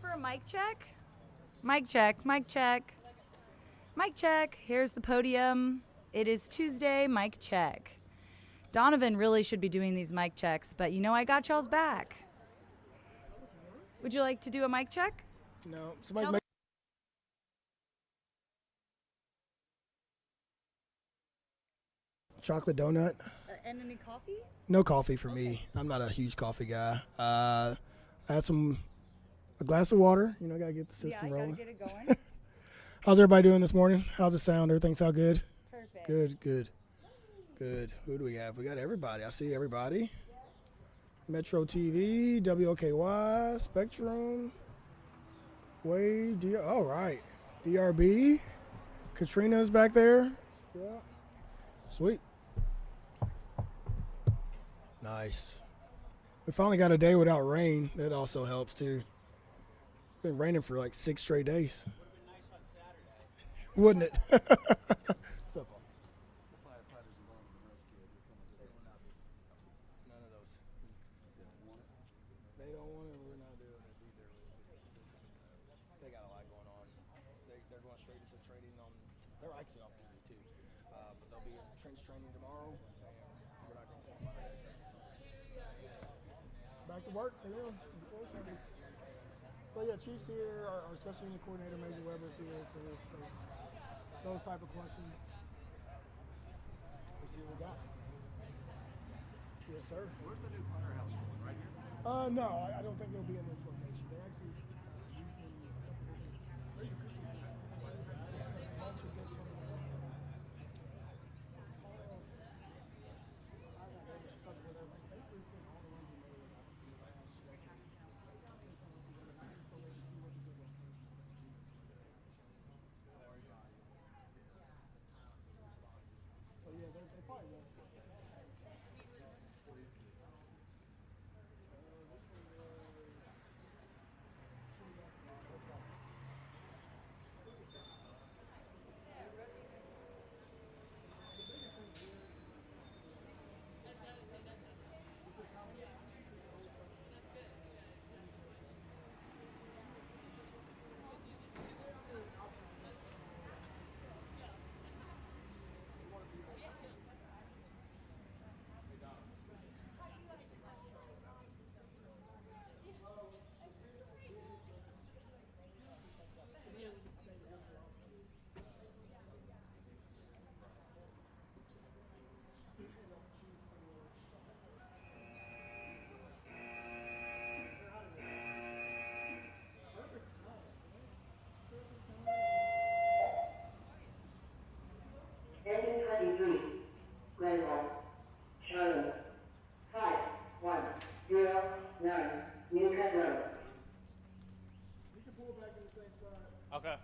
for a mic check? Mic check, mic check. Mic check. Here's the podium. It is Tuesday, mic check. Donovan really should be doing these mic checks, but you know I got y'all's back. Would you like to do a mic check? No. Somebody make chocolate donut. And any coffee? No coffee for me. I'm not a huge coffee guy. I had a glass of water. You know, gotta get the system rolling. Yeah, gotta get it going. How's everybody doing this morning? How's it sound? Everything sound good? Perfect. Good. Who do we have? We got everybody. I see everybody. Metro TV, WOKY, Spectrum, Wave, all right. DRB, Katrina's back there. Yeah. Sweet. Nice. We finally got a day without rain. That also helps too. It's been raining for like 6 straight days. Wouldn't it? What's up, Paul? None of those. They don't want it. We're not doing it either. They got a lot going on. They're going straight into training on. They're actually off duty too, but they'll be in trench training tomorrow. And we're not going to talk about it. Back to work for them. Unfortunately. So yeah, Chief's here. Our special unit coordinator, Major Weber's here for those type of questions. Let's see what we got. Yes, sir. Where's the new punter house going? Right here? No, I don't think it'll be in this location. They're actually so yeah, they probably won't. Engine 23, Greenberg, Charlie, 5109, Newcastle Road. You can pull back in the same spot. Okay.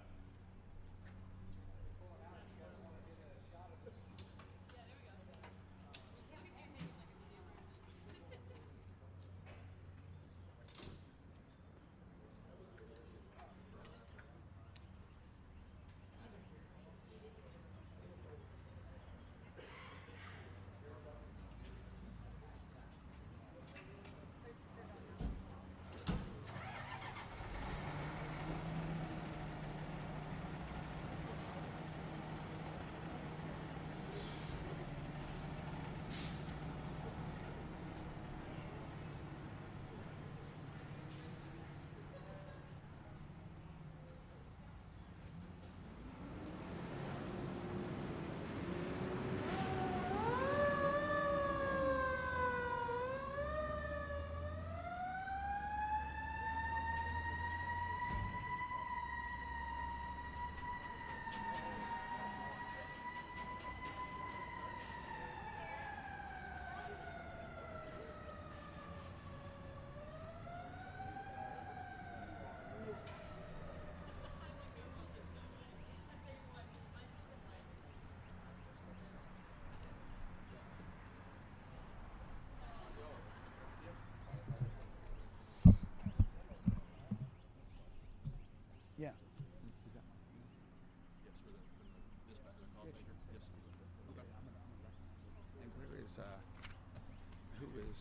Yeah. Yes, for the dispatch, the call taker. Yes. Okay. And where is who is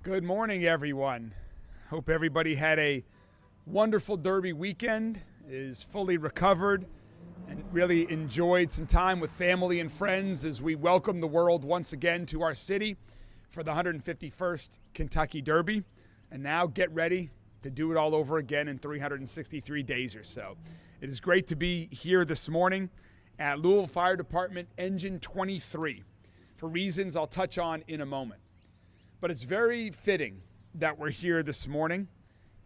Good morning, everyone. Hope everybody had a wonderful Derby weekend, is fully recovered, and really enjoyed some time with family and friends as we welcome the world once again to our city for the 151st Kentucky Derby. And now get ready to do it all over again in 363 days or so. It is great to be here this morning at Louisville Fire Department Engine 23 for reasons I'll touch on in a moment. But it's very fitting that we're here this morning,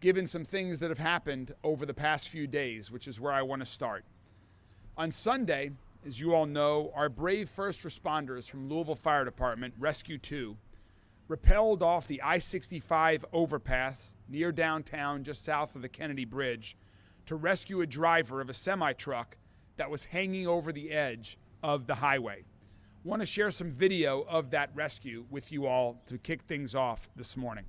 given some things that have happened over the past few days, which is where I want to start. On Sunday, as you all know, our brave first responders from Louisville Fire Department, Rescue 2, rappelled off the I-65 overpass near downtown, just south of the Kennedy Bridge, to rescue a driver of a semi-truck that was hanging over the edge of the highway. I want to share some video of that rescue with you all to kick things off this morning.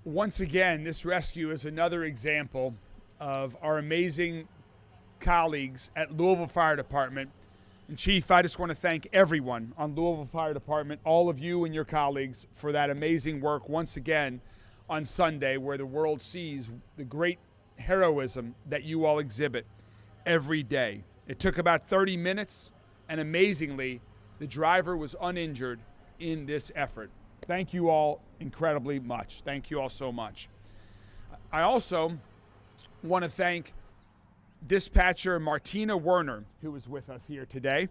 Once again, this rescue is another example of our amazing colleagues at Louisville Fire Department. And Chief, I just want to thank everyone on Louisville Fire Department, all of you and your colleagues, for that amazing work once again on Sunday, where the world sees the great heroism that you all exhibit every day. It took about 30 minutes, and amazingly, the driver was uninjured in this effort. Thank you all incredibly much. Thank you all so much. I also want to thank dispatcher Martina Werner, who was with us here today.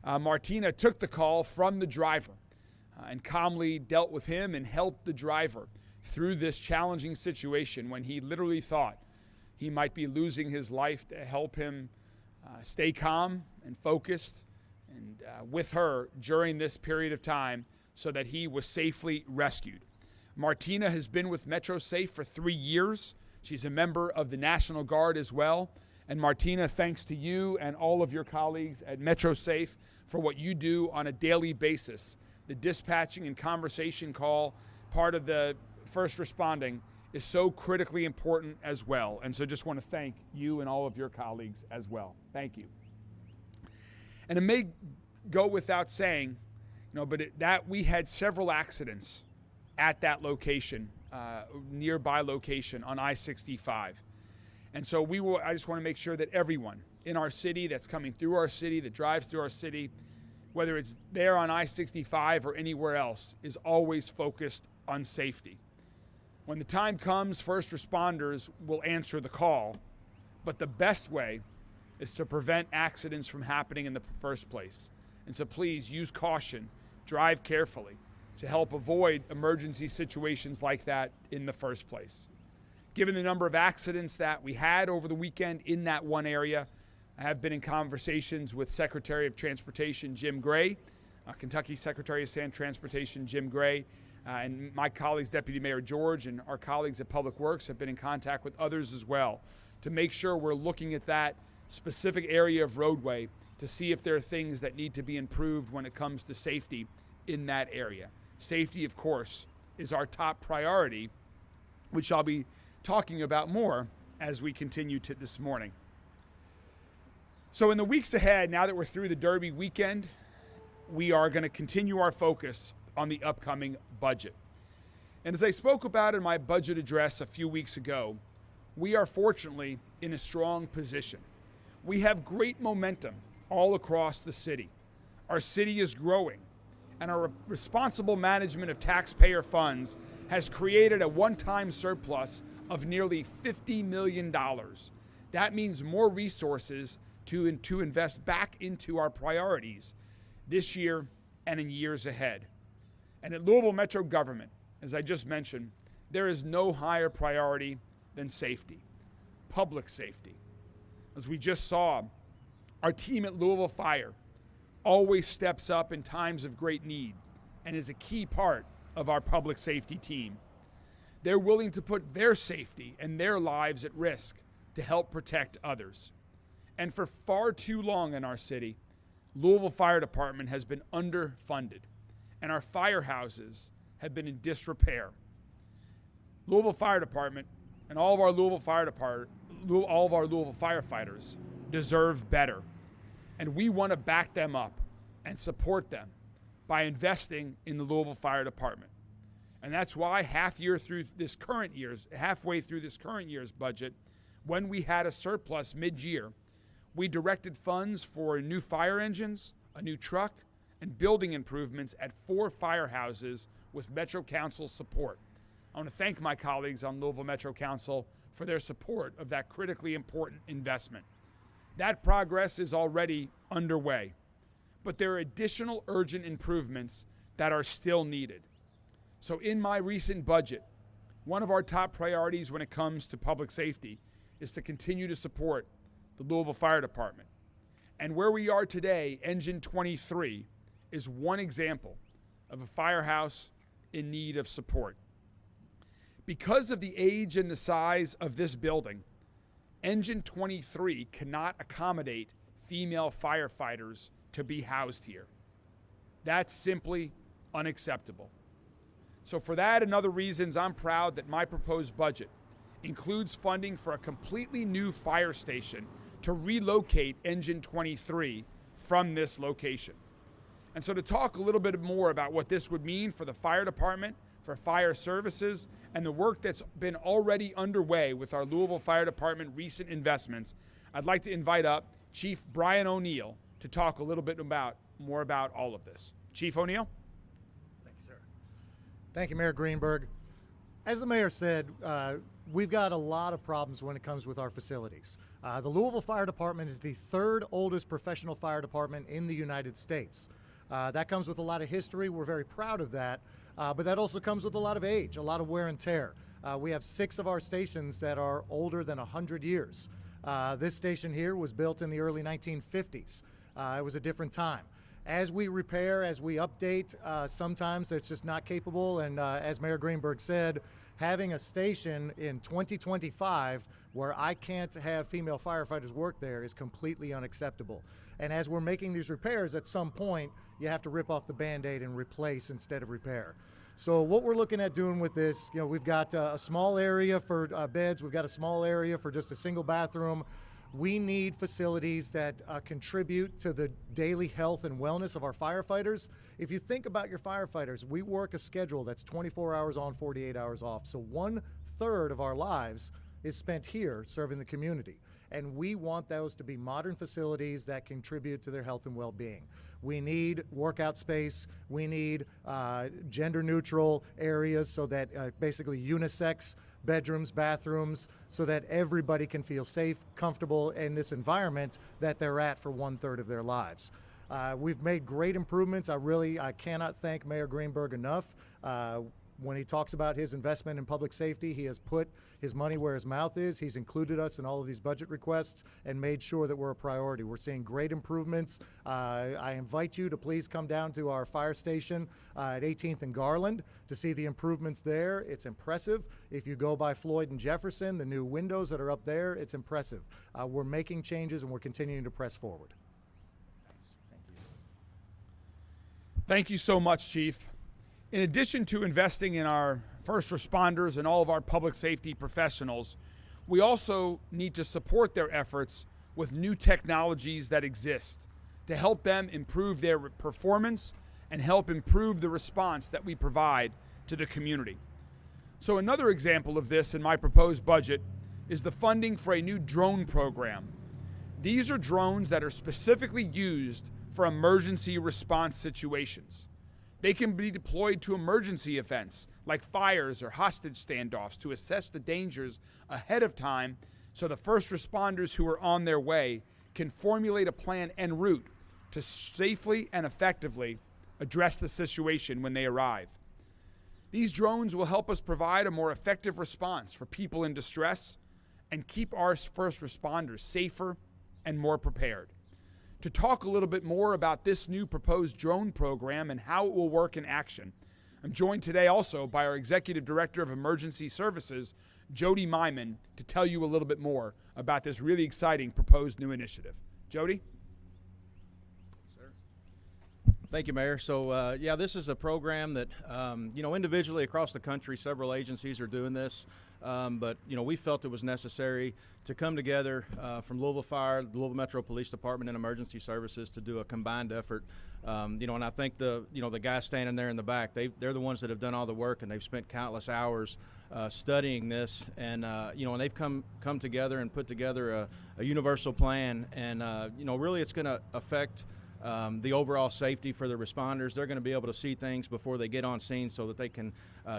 Martina took the call from the driver and calmly dealt with him and helped the driver through this challenging situation when he literally thought he might be losing his life, to help him stay calm and focused and with her during this period of time, so that he was safely rescued. Martina has been with Metro Safe for 3 years. She's a member of the National Guard as well. And Martina, thanks to you and all of your colleagues at Metro Safe for what you do on a daily basis. The dispatching and conversation call, part of the first responding, is so critically important as well. And so just want to thank you and all of your colleagues as well. Thank you. And it may go without saying, but that we had several accidents at that location, nearby location on I-65. And so I just want to make sure that everyone in our city that's coming through our city, that drives through our city, whether it's there on I-65 or anywhere else, is always focused on safety. When the time comes, first responders will answer the call, but the best way is to prevent accidents from happening in the first place. And so please use caution, drive carefully to help avoid emergency situations like that in the first place. Given the number of accidents that we had over the weekend in that one area, I have been in conversations with Secretary of Transportation Jim Gray, Kentucky Secretary of Transportation Jim Gray, and my colleagues, Deputy Mayor George, and our colleagues at Public Works have been in contact with others as well to make sure we're looking at that specific area of roadway to see if there are things that need to be improved when it comes to safety in that area. Safety, of course, is our top priority, which I'll be talking about more as we continue to this morning. So in the weeks ahead, now that we're through the Derby weekend, we are going to continue our focus on the upcoming budget. And as I spoke about in my budget address a few weeks ago, we are fortunately in a strong position. We have great momentum all across the city. Our city is growing, and our responsible management of taxpayer funds has created a one-time surplus of nearly $50 million. That means more resources to invest back into our priorities this year and in years ahead. And at Louisville Metro government, as I just mentioned, there is no higher priority than safety, public safety. As we just saw, our team at Louisville Fire always steps up in times of great need and is a key part of our public safety team. They're willing to put their safety and their lives at risk to help protect others. And for far too long in our city, Louisville Fire Department has been underfunded, and our firehouses have been in disrepair. Louisville Fire Department and all of our Louisville firefighters deserve better, and we want to back them up and support them by investing in the Louisville Fire Department. And that's why halfway through this current year's budget, when we had a surplus mid-year, we directed funds for new fire engines, a new truck, and building improvements at 4 firehouses with Metro Council support. I want to thank my colleagues on Louisville Metro Council for their support of that critically important investment. That progress is already underway, but there are additional urgent improvements that are still needed. So in my recent budget, one of our top priorities when it comes to public safety is to continue to support the Louisville Fire Department. And where we are today, Engine 23 is one example of a firehouse in need of support. Because of the age and the size of this building, Engine 23 cannot accommodate female firefighters to be housed here. That's simply unacceptable. So for that and other reasons, I'm proud that my proposed budget includes funding for a completely new fire station to relocate Engine 23 from this location. And so to talk a little bit more about what this would mean for the fire department, for fire services, and the work that's been already underway with our Louisville Fire Department recent investments, I'd like to invite up Chief Brian O'Neill to talk a little bit more about all of this. Chief O'Neill? Thank you, sir. Thank you, Mayor Greenberg. As the mayor said, we've got a lot of problems when it comes with our facilities. The Louisville Fire Department is the 3rd oldest professional fire department in the United States. That comes with a lot of history. We're very proud of that. But that also comes with a lot of age, a lot of wear and tear. We have 6 of our stations that are older than 100 years. This station here was built in the early 1950s. It was a different time. As we repair, as we update, sometimes it's just not capable. And as Mayor Greenberg said, having a station in 2025 where I can't have female firefighters work there is completely unacceptable. And as we're making these repairs, at some point, you have to rip off the Band-Aid and replace instead of repair. So what we're looking at doing with this, we've got a small area for beds, we've got a small area for just a single bathroom. We need facilities that contribute to the daily health and wellness of our firefighters. If you think about your firefighters, we work a schedule that's 24 hours on, 48 hours off. So 1/3 of our lives is spent here serving the community. And we want those to be modern facilities that contribute to their health and well-being. We need workout space. We need gender-neutral areas so that basically unisex bedrooms, bathrooms, so that everybody can feel safe, comfortable in this environment that they're at for 1/3 of their lives. We've made great improvements. I cannot thank Mayor Greenberg enough. When he talks about his investment in public safety, he has put his money where his mouth is. He's included us in all of these budget requests and made sure that we're a priority. We're seeing great improvements. I invite you to please come down to our fire station at 18th and Garland to see the improvements there. It's impressive. If you go by Floyd and Jefferson, the new windows that are up there, it's impressive. We're making changes and we're continuing to press forward. Thank you. Thank you so much, Chief. In addition to investing in our first responders and all of our public safety professionals, we also need to support their efforts with new technologies that exist to help them improve their performance and help improve the response that we provide to the community. So another example of this in my proposed budget is the funding for a new drone program. These are drones that are specifically used for emergency response situations. They can be deployed to emergency events like fires or hostage standoffs to assess the dangers ahead of time so the first responders who are on their way can formulate a plan en route to safely and effectively address the situation when they arrive. These drones will help us provide a more effective response for people in distress and keep our first responders safer and more prepared. To talk a little bit more about this new proposed drone program and how it will work in action, I'm joined today also by our Executive Director of Emergency Services, Jody Myman, to tell you a little bit more about this really exciting proposed new initiative. Jody? Thank you, Mayor. So, yeah, this is a program that, individually across the country, several agencies are doing this. But we felt it was necessary to come together from Louisville Fire, the Louisville Metro Police Department, and Emergency Services to do a combined effort. And I think the guys standing there in the back, they're the ones that have done all the work, and they've spent countless hours studying this. And and they've come together and put together a universal plan. And really, it's going to affect the overall safety for the responders. They're going to be able to see things before they get on scene so that they can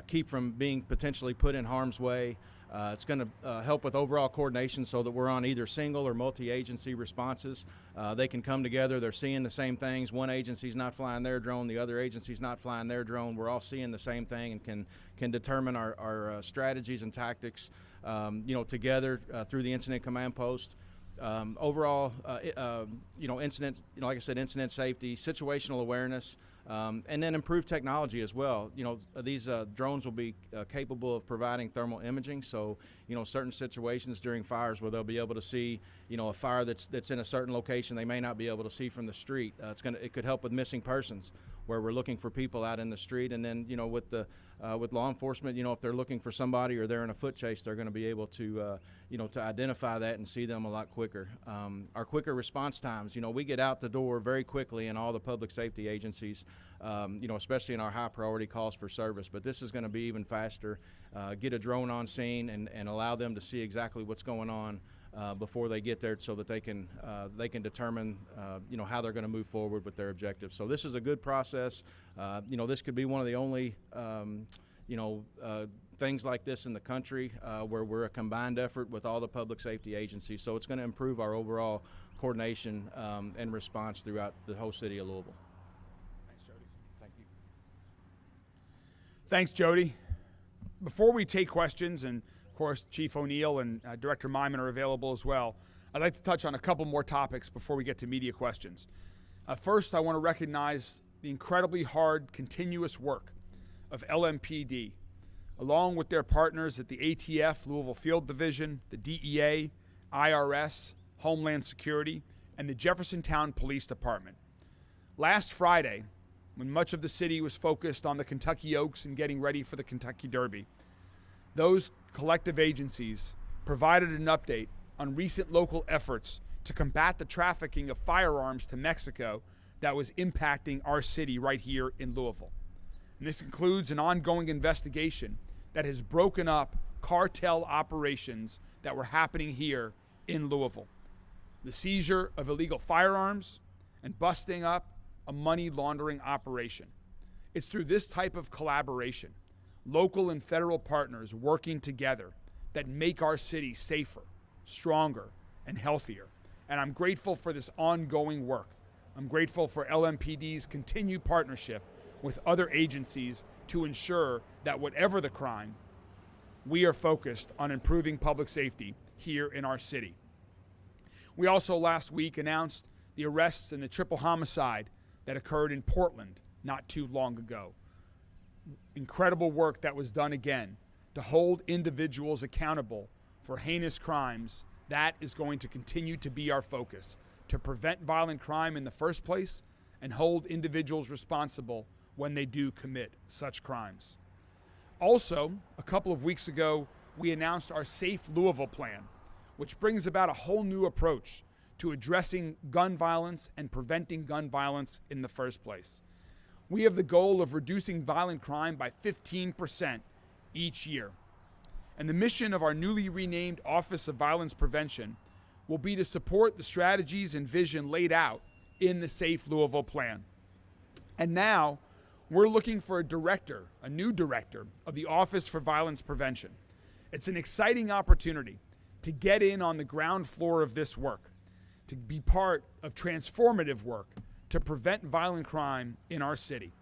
keep from being potentially put in harm's way. It's going to help with overall coordination so that we're on either single or multi-agency responses. They can come together. They're seeing the same things. One agency's not flying their drone. The other agency's not flying their drone. We're all seeing the same thing and can determine our strategies and tactics, together through the incident command post. Overall, incident, like I said, incident safety, situational awareness, and then improved technology as well. These drones will be capable of providing thermal imaging. So, certain situations during fires where they'll be able to see, a fire that's in a certain location they may not be able to see from the street. It could help with missing persons, where we're looking for people out in the street. And then, with law enforcement, if they're looking for somebody or they're in a foot chase, they're going to be able to, to identify that and see them a lot quicker. Our quicker response times, we get out the door very quickly in all the public safety agencies, especially in our high priority calls for service. But this is going to be even faster. Get a drone on scene and allow them to see exactly what's going on before they get there, so that they can determine how they're going to move forward with their objectives. So this is a good process. This could be one of the only things like this in the country where we're a combined effort with all the public safety agencies. So it's going to improve our overall coordination and response throughout the whole city of Louisville. Thanks, Jody. Thank you. Thanks, Jody. Before we take questions, and of course Chief O'Neill and Director Myman are available as well, I'd like to touch on a couple more topics before we get to media questions. First, I want to recognize the incredibly hard, continuous work of LMPD, along with their partners at the ATF, Louisville Field Division, the DEA, IRS, Homeland Security, and the Jeffersontown Police Department. Last Friday, when much of the city was focused on the Kentucky Oaks and getting ready for the Kentucky Derby, those collective agencies provided an update on recent local efforts to combat the trafficking of firearms to Mexico that was impacting our city right here in Louisville. And this includes an ongoing investigation that has broken up cartel operations that were happening here in Louisville. The seizure of illegal firearms and busting up a money laundering operation. It's through this type of collaboration, local and federal partners working together, that make our city safer, stronger, and healthier. And I'm grateful for this ongoing work. I'm grateful for LMPD's continued partnership with other agencies to ensure that whatever the crime, we are focused on improving public safety here in our city. We also last week announced the arrests and the triple homicide that occurred in Portland not too long ago. Incredible work that was done again to hold individuals accountable for heinous crimes. That is going to continue to be our focus, to prevent violent crime in the first place and hold individuals responsible when they do commit such crimes. Also, a couple of weeks ago, we announced our Safe Louisville plan, which brings about a whole new approach to addressing gun violence and preventing gun violence in the first place. We have the goal of reducing violent crime by 15% each year. And the mission of our newly renamed Office of Violence Prevention will be to support the strategies and vision laid out in the Safe Louisville Plan. And now we're looking for a new director of the Office for Violence Prevention. It's an exciting opportunity to get in on the ground floor of this work, to be part of transformative work to prevent violent crime in our city.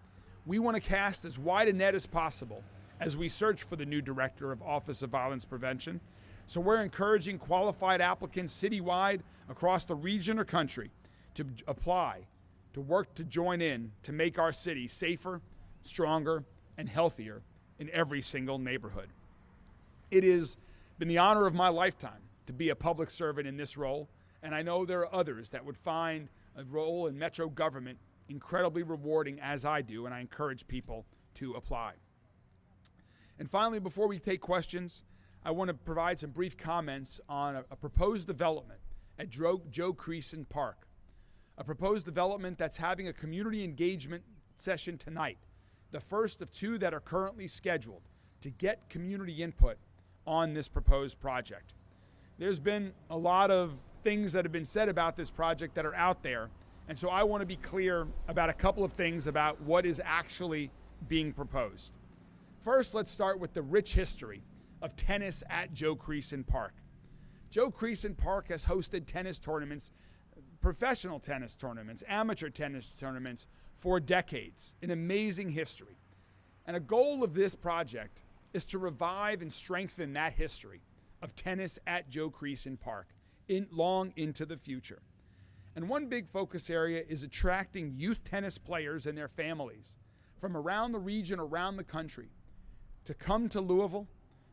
We want to cast as wide a net as possible as we search for the new director of Office of Violence Prevention. So we're encouraging qualified applicants citywide across the region or country to apply, to work to join in to make our city safer, stronger, and healthier in every single neighborhood. It has been the honor of my lifetime to be a public servant in this role, and I know there are others that would find a role in Metro government incredibly rewarding as I do, and I encourage people to apply. And finally, before we take questions, I want to provide some brief comments on a proposed development at Joe Creason Park, a proposed development that's having a community engagement session tonight, the first of two that are currently scheduled to get community input on this proposed project. There's been a lot of things that have been said about this project that are out there, and so I want to be clear about a couple of things about what is actually being proposed. First, let's start with the rich history of tennis at Joe Creason Park. Joe Creason Park has hosted tennis tournaments, professional tennis tournaments, amateur tennis tournaments for decades, an amazing history. And a goal of this project is to revive and strengthen that history of tennis at Joe Creason Park long into the future. And one big focus area is attracting youth tennis players and their families from around the region, around the country, to come to Louisville,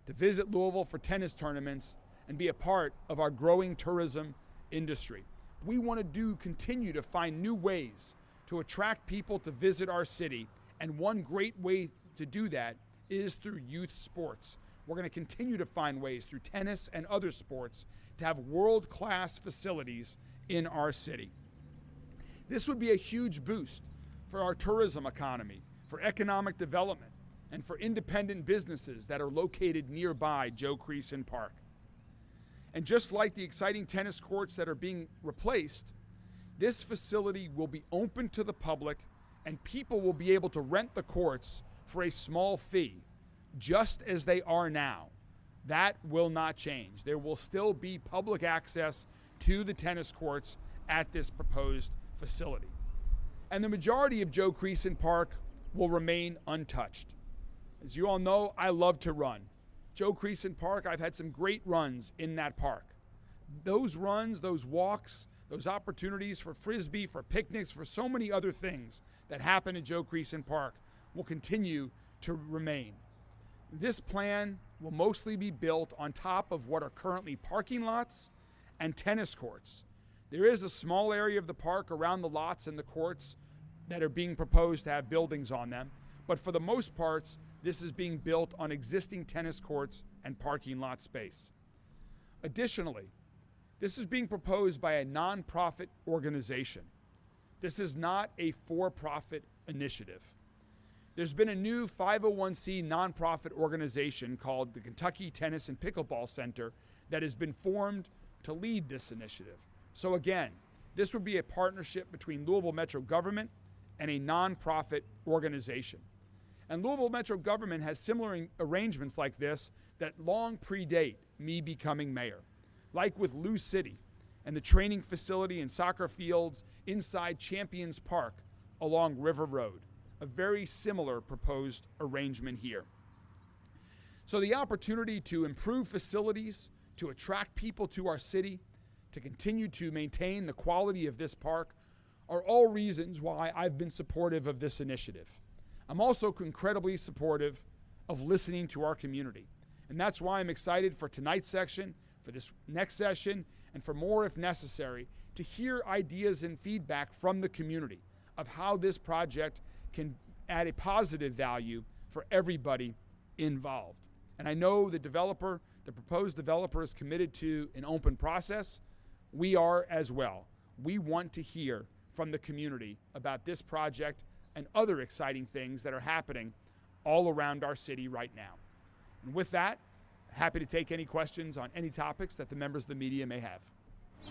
to visit Louisville for tennis tournaments, and be a part of our growing tourism industry. We want to continue to find new ways to attract people to visit our city, and one great way to do that is through youth sports. We're going to continue to find ways through tennis and other sports to have world-class facilities in our city. This would be a huge boost for our tourism economy, for economic development, and for independent businesses that are located nearby Joe Creason Park. And just like the exciting tennis courts that are being replaced, this facility will be open to the public, and people will be able to rent the courts for a small fee, just as they are now. That will not change. There will still be public access to the tennis courts at this proposed facility. And the majority of Joe Creason Park will remain untouched. As you all know, I love to run. Joe Creason Park, I've had some great runs in that park. Those runs, those walks, those opportunities for Frisbee, for picnics, for so many other things that happen at Joe Creason Park will continue to remain. This plan will mostly be built on top of what are currently parking lots and tennis courts. There is a small area of the park around the lots and the courts that are being proposed to have buildings on them, but for the most part, this is being built on existing tennis courts and parking lot space. Additionally, this is being proposed by a nonprofit organization. This is not a for-profit initiative. There's been a new 501c nonprofit organization called the Kentucky Tennis and Pickleball Center that has been formed to lead this initiative. So again, this would be a partnership between Louisville Metro government and a nonprofit organization. And Louisville Metro government has similar arrangements like this that long predate me becoming mayor, like with Lou City and the training facility and soccer fields inside Champions Park along River Road. A very similar proposed arrangement here. So the opportunity to improve facilities, to attract people to our city, to continue to maintain the quality of this park are all reasons why I've been supportive of this initiative. I'm also incredibly supportive of listening to our community. And that's why I'm excited for tonight's section, for this next session, and for more if necessary, to hear ideas and feedback from the community of how this project can add a positive value for everybody involved. And I know the proposed developer is committed to an open process. We are as well. We want to hear from the community about this project and other exciting things that are happening all around our city right now. And with that, happy to take any questions on any topics that the members of the media may have.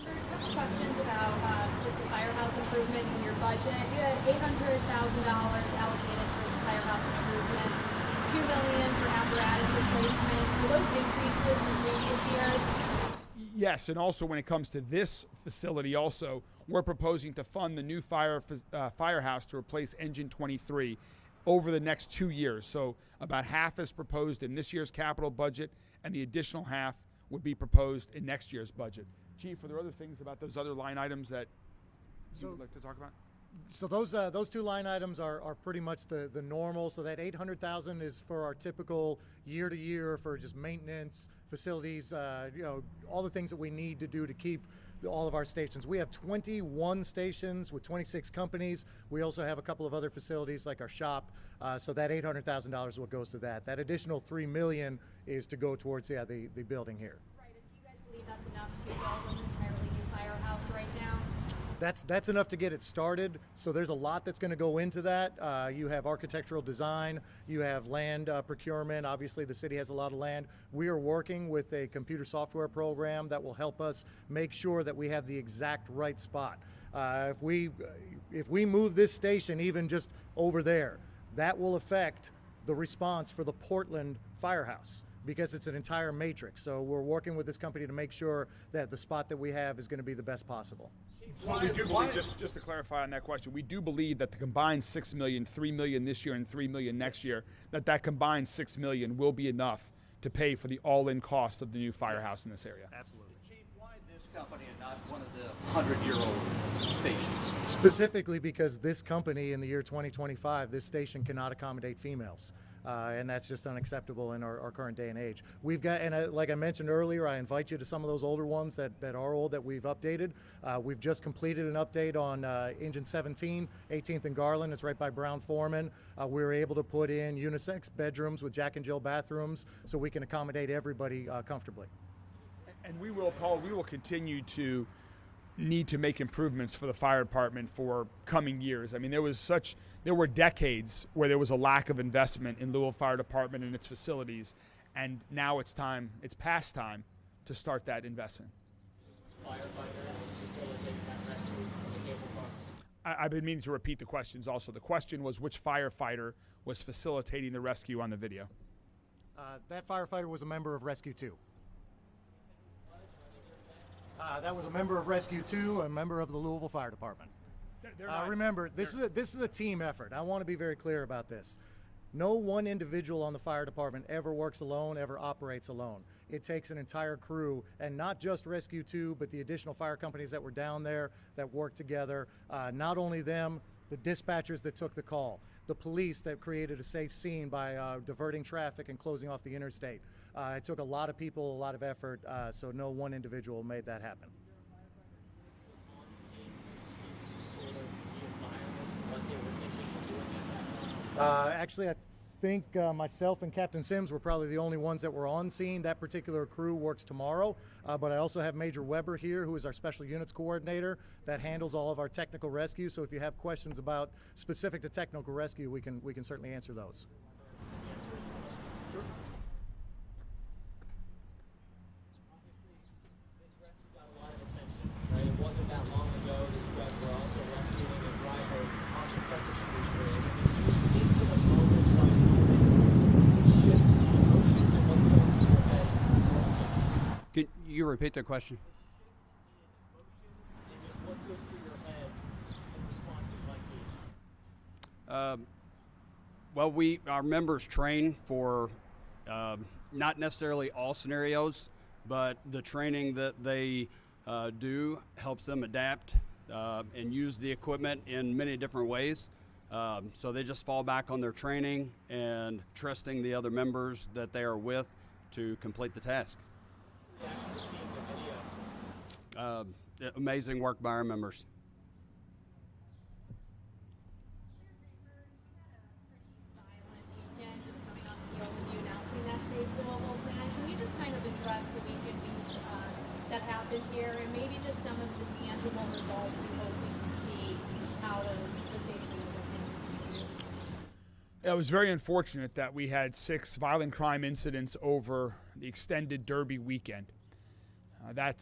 A couple questions about just the firehouse improvements in your budget. You had $800,000 allocated for the firehouse improvements, $2 million for apparatus replacements. Are those increases in previous years? Yes, and also when it comes to this facility also, we're proposing to fund the new firehouse to replace Engine 23 over the next 2 years. So about half is proposed in this year's capital budget, and the additional half would be proposed in next year's budget. Chief, are there other things about those other line items that you would like to talk about? So those two line items are pretty much the normal. So that $800,000 is for our typical year to year for just maintenance, facilities, all the things that we need to do to keep all of our stations. We have 21 stations with 26 companies. We also have a couple of other facilities like our shop. So that $800,000 is what goes to that. That additional $3 million is to go towards the building here. Right, and do you guys believe that's enough to build an entirely new firehouse right now? That's enough to get it started. So there's a lot that's going to go into that. You have architectural design, you have land procurement. Obviously, the city has a lot of land. We are working with a computer software program that will help us make sure that we have the exact right spot. If we move this station even just over there, that will affect the response for the Portland firehouse, because it's an entire matrix. So we're working with this company to make sure that the spot that we have is going to be the best possible. Well, we do believe, just to clarify on that question, we do believe that the combined $6 million, $3 million this year and $3 million next year, that combined $6 million will be enough to pay for the all-in cost of the new firehouse in this area. Absolutely. Chief, why this company and not one of the 100-year-old stations? Specifically because this company in the year 2025, this station cannot accommodate females. And that's just unacceptable in our current day and age. We've got, and like I mentioned earlier, I invite you to some of those older ones that are old that we've updated. We've just completed an update on Engine 17, 18th and Garland. It's right by Brown Foreman. We were able to put in unisex bedrooms with Jack and Jill bathrooms so we can accommodate everybody comfortably. And we will, Paul, we will continue to need to make improvements for the fire department for coming years. I mean, there were decades where there was a lack of investment in Louisville Fire Department and its facilities, and now it's past time to start that investment. I've been meaning to repeat the questions also. The question was which firefighter was facilitating the rescue on the video? That firefighter was a member of Rescue 2. That was a member of Rescue 2, a member of the Louisville Fire Department. Remember, this is a team effort. I want to be very clear about this. No one individual on the fire department ever works alone, ever operates alone. It takes an entire crew, and not just Rescue 2, but the additional fire companies that were down there that worked together. Not only them, the dispatchers that took the call, the police that created a safe scene by diverting traffic and closing off the interstate. It took a lot of people, a lot of effort, so no one individual made that happen. Actually, I think myself and Captain Sims were probably the only ones that were on scene. That particular crew works tomorrow, but I also have Major Weber here, who is our Special Units Coordinator that handles all of our technical rescue. So if you have questions about specific to technical rescue, we can certainly answer those. Sure. It wasn't that long ago that you guys were also rescuing a driver on the Second Street Bridge. Can you speak to the moments like shift emotions and what's going through your head? Can you repeat the question? And just what goes through your head in responses like these? Well, our members train for not necessarily all scenarios, but the training that they do helps them adapt and use the equipment in many different ways. So they just fall back on their training and trusting the other members that they are with to complete the task. Amazing work by our members. That happened here, and maybe just some of the tangible results we hope we can see out of the safety of the communities. It was very unfortunate that we had 6 violent crime incidents over the extended Derby weekend. That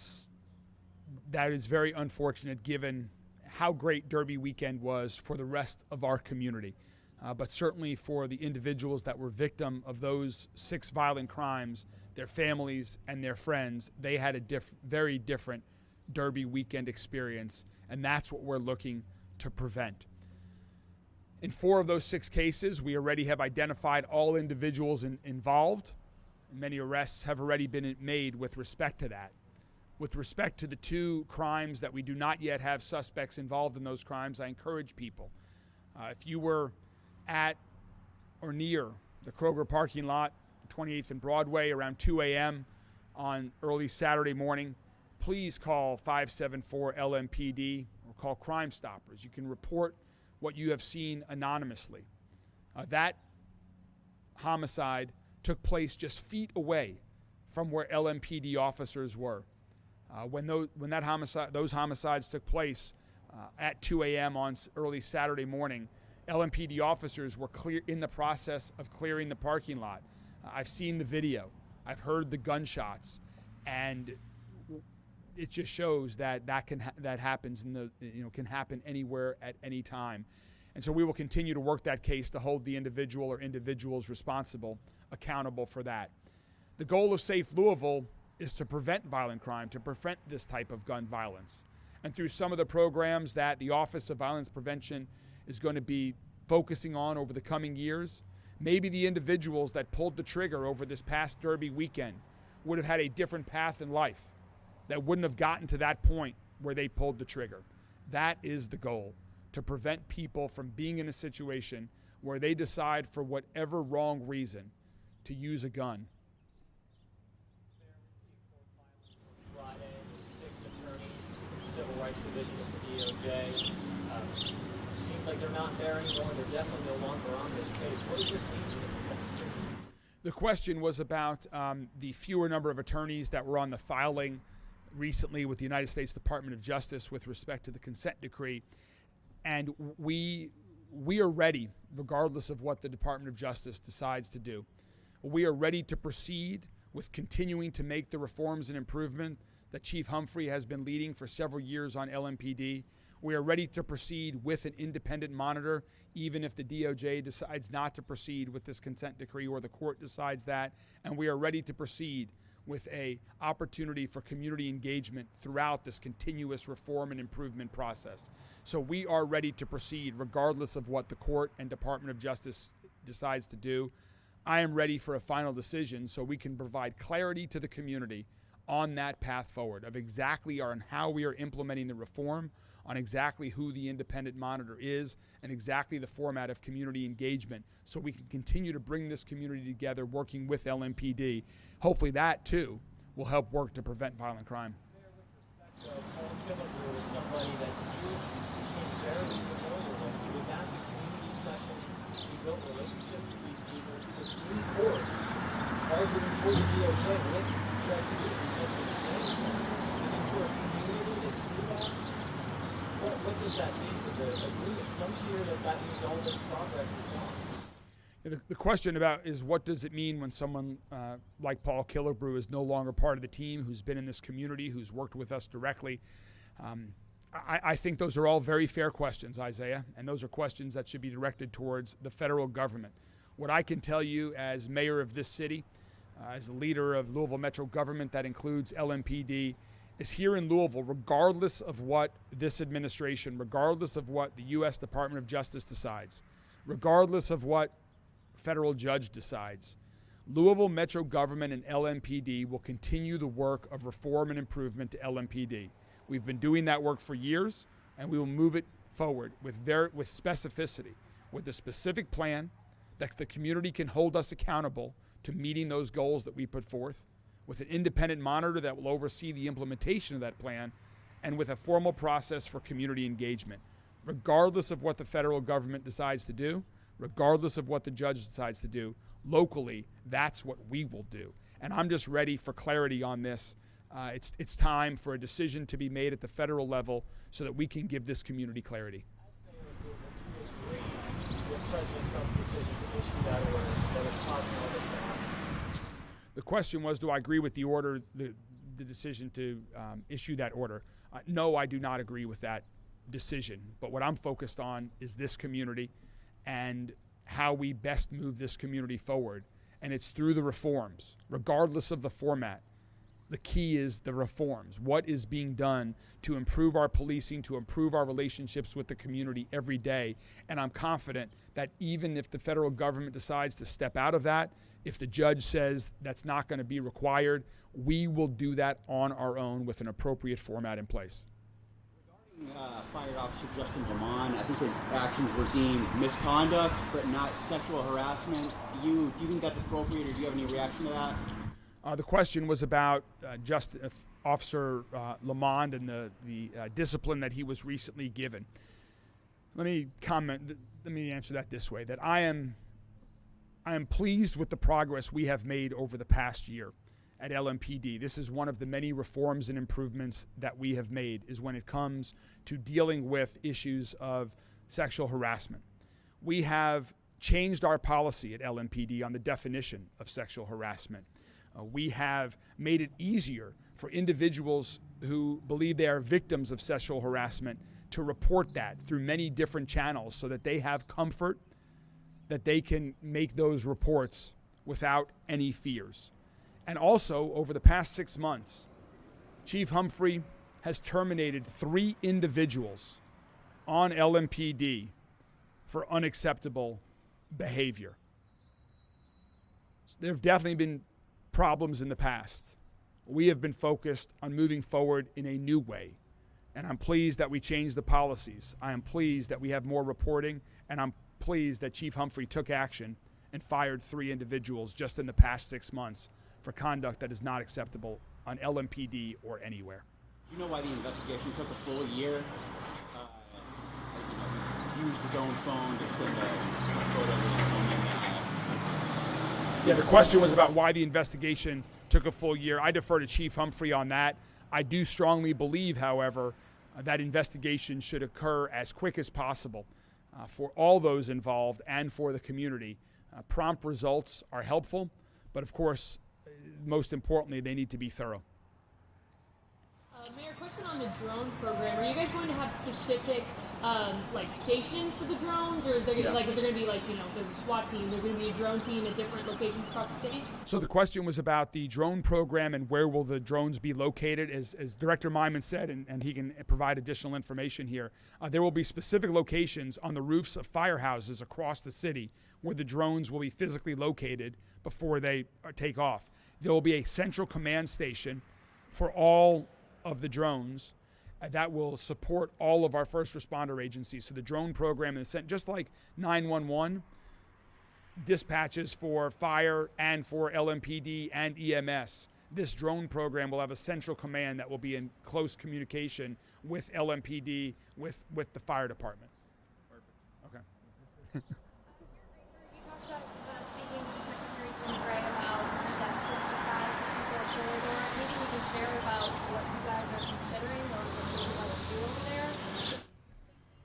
is very unfortunate given how great Derby weekend was for the rest of our community. But certainly for the individuals that were victim of those 6 violent crimes, their families and their friends, they had a very different Derby weekend experience, and that's what we're looking to prevent. In 4 of those 6 cases, we already have identified all individuals involved. Many arrests have already been made with respect to that. With respect to the 2 crimes that we do not yet have suspects involved in those crimes, I encourage people, if you were at or near the Kroger parking lot, 28th and Broadway, around 2 a.m. on early Saturday morning, please call 574-LMPD or call Crime Stoppers. You can report what you have seen anonymously. That homicide took place just feet away from where LMPD officers were. When those homicides took place at 2 a.m. on early Saturday morning, LMPD officers were in the process of clearing the parking lot. I've seen the video. I've heard the gunshots, and it just shows that happens can happen anywhere at any time. And so we will continue to work that case to hold the individual or individuals responsible accountable for that. The goal of Safe Louisville is to prevent violent crime, to prevent this type of gun violence. And through some of the programs that the Office of Violence Prevention is going to be focusing on over the coming years, maybe the individuals that pulled the trigger over this past Derby weekend would have had a different path in life, that wouldn't have gotten to that point where they pulled the trigger. That is the goal, to prevent people from being in a situation where they decide for whatever wrong reason to use a gun. Friday, 6 attorneys, Civil Rights Division of the DOJ. Seems like they're not there anymore. They're definitely no longer on this case. What does this mean to the consent decree? The question was about the fewer number of attorneys that were on the filing recently with the United States Department of Justice with respect to the consent decree. And we are ready, regardless of what the Department of Justice decides to do. We are ready to proceed with continuing to make the reforms and improvement that Chief Humphrey has been leading for several years on LMPD. We are ready to proceed with an independent monitor, even if the DOJ decides not to proceed with this consent decree or the court decides that. And we are ready to proceed with an opportunity for community engagement throughout this continuous reform and improvement process. So we are ready to proceed regardless of what the court and Department of Justice decides to do. I am ready for a final decision so we can provide clarity to the community on that path forward of exactly on how we are implementing the reform, on exactly who the independent monitor is, and exactly the format of community engagement so we can continue to bring this community together working with LMPD. Hopefully that, too, will help work to prevent violent crime. Paul Killebrew was somebody that you became very familiar with. He was at the community session. He built relationships with these people. He was in court arguing for the DOJ with judges and district attorneys. And for a community to see that, what does that mean to the agreement? Some fear that means all this progress is gone. The question about is what does it mean when someone like Paul Killebrew is no longer part of the team, who's been in this community, who's worked with us directly. I think those are all very fair questions, Isaiah, and those are questions that should be directed towards the federal government. What I can tell you as mayor of this city, as the leader of Louisville Metro government that includes LMPD, is here in Louisville, regardless of what this administration, regardless of what the U.S. Department of Justice decides, regardless of what federal judge decides, Louisville Metro government and LMPD will continue the work of reform and improvement to LMPD. We've been doing that work for years, and we will move it forward with specificity, with a specific plan that the community can hold us accountable to meeting those goals that we put forth, with an independent monitor that will oversee the implementation of that plan, and with a formal process for community engagement. Regardless of what the federal government decides to do, regardless of what the judge decides to do, locally, that's what we will do. And I'm just ready for clarity on this. It's time for a decision to be made at the federal level so that we can give this community clarity. As mayor of Louisville, do you agree with President Trump's decision to The question was, do I agree with the order, the decision to issue that order? No, I do not agree with that decision. But what I'm focused on is this community and how we best move this community forward. And it's through the reforms, regardless of the format. The key is the reforms. What is being done to improve our policing, to improve our relationships with the community every day? And I'm confident that even if the federal government decides to step out of that, if the judge says that's not going to be required, we will do that on our own with an appropriate format in place. Fired Officer Justin Lamont, I think his actions were deemed misconduct, but not sexual harassment. Do you think that's appropriate, or do you have any reaction to that? The question was about Officer Lamont and the discipline that he was recently given. Let me answer that this way: that I am pleased with the progress we have made over the past year at LMPD. This is one of the many reforms and improvements that we have made, is when it comes to dealing with issues of sexual harassment. We have changed our policy at LMPD on the definition of sexual harassment. We have made it easier for individuals who believe they are victims of sexual harassment to report that through many different channels, so that they have comfort that they can make those reports without any fears. And also, over the past 6 months, Chief Humphrey has terminated 3 individuals on LMPD for unacceptable behavior. There have definitely been problems in the past. We have been focused on moving forward in a new way. And I'm pleased that we changed the policies. I am pleased that we have more reporting, and I'm pleased that Chief Humphrey took action and fired 3 individuals just in the past 6 months for conduct that is not acceptable on LMPD or anywhere. Do you know why the investigation took a full year? He used his own phone to send a photo of his woman. Yeah, the question was about why the investigation took a full year. I defer to Chief Humphrey on that. I do strongly believe, however, that investigation should occur as quick as possible for all those involved and for the community. Prompt results are helpful, but of course, most importantly, they need to be thorough. Mayor, question on the drone program. Are you guys going to have specific stations for the drones, or is there going to be there's a SWAT team, there's going to be a drone team at different locations across the city? So the question was about the drone program and where will the drones be located. As Director Myman said, and he can provide additional information here, there will be specific locations on the roofs of firehouses across the city where the drones will be physically located before they take off. There will be a central command station for all of the drones that will support all of our first responder agencies. So the drone program, just like 911 dispatches for fire and for LMPD and EMS, this drone program will have a central command that will be in close communication with LMPD, with the fire department. Perfect. Okay. You talked about speaking to Secretary Greenberg about that 65-64 corridor. Anything you can share about what you guys are considering or what you want to do over there?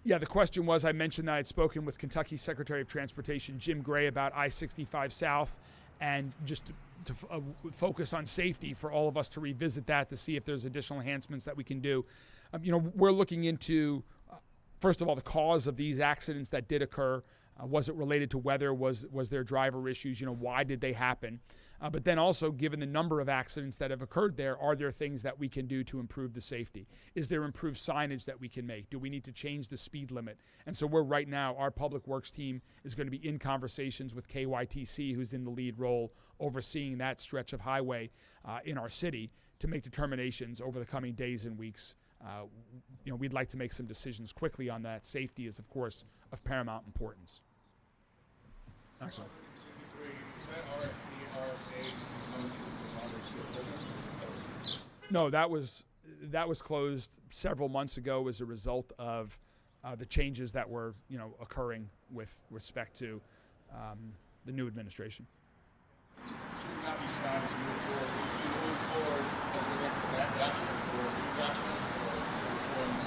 Yeah, the question was, I mentioned that I'd spoken with Kentucky Secretary of Transportation Jim Gray about I-65 South, and just to focus on safety for all of us to revisit that to see if there's additional enhancements that we can do. We're looking into, first of all, the cause of these accidents that did occur. Was it related to weather? Was there driver issues? Why did they happen? But then also, given the number of accidents that have occurred there, are there things that we can do to improve the safety? Is there improved signage that we can make? Do we need to change the speed limit? And so right now, our public works team is going to be in conversations with KYTC, who's in the lead role, overseeing that stretch of highway in our city, to make determinations over the coming days and weeks. We'd like to make some decisions quickly on that. Safety is, of course, of paramount importance. Excellent. No, that was closed several months ago as a result of the changes that were occurring with respect to the new administration. Should we not be decided to move forward as we went to that document or reforms?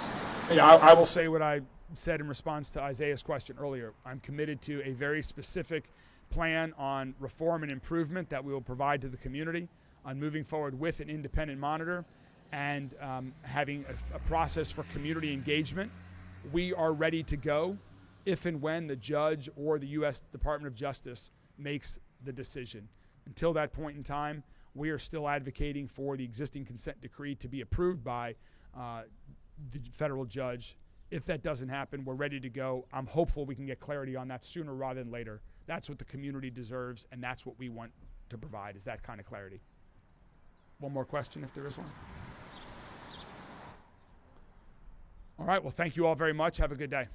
Yeah, I will say what I said in response to Isaiah's question earlier. I'm committed to a very specific plan on reform and improvement that we will provide to the community, on moving forward with an independent monitor, and having a process for community engagement. We are ready to go if and when the judge or the U.S. Department of Justice makes the decision. Until that point in time, we are still advocating for the existing consent decree to be approved by the federal judge. If that doesn't happen, we're ready to go. I'm hopeful we can get clarity on that sooner rather than later. That's what the community deserves, and that's what we want to provide, is that kind of clarity. One more question, if there is one. All right, well, thank you all very much. Have a good day.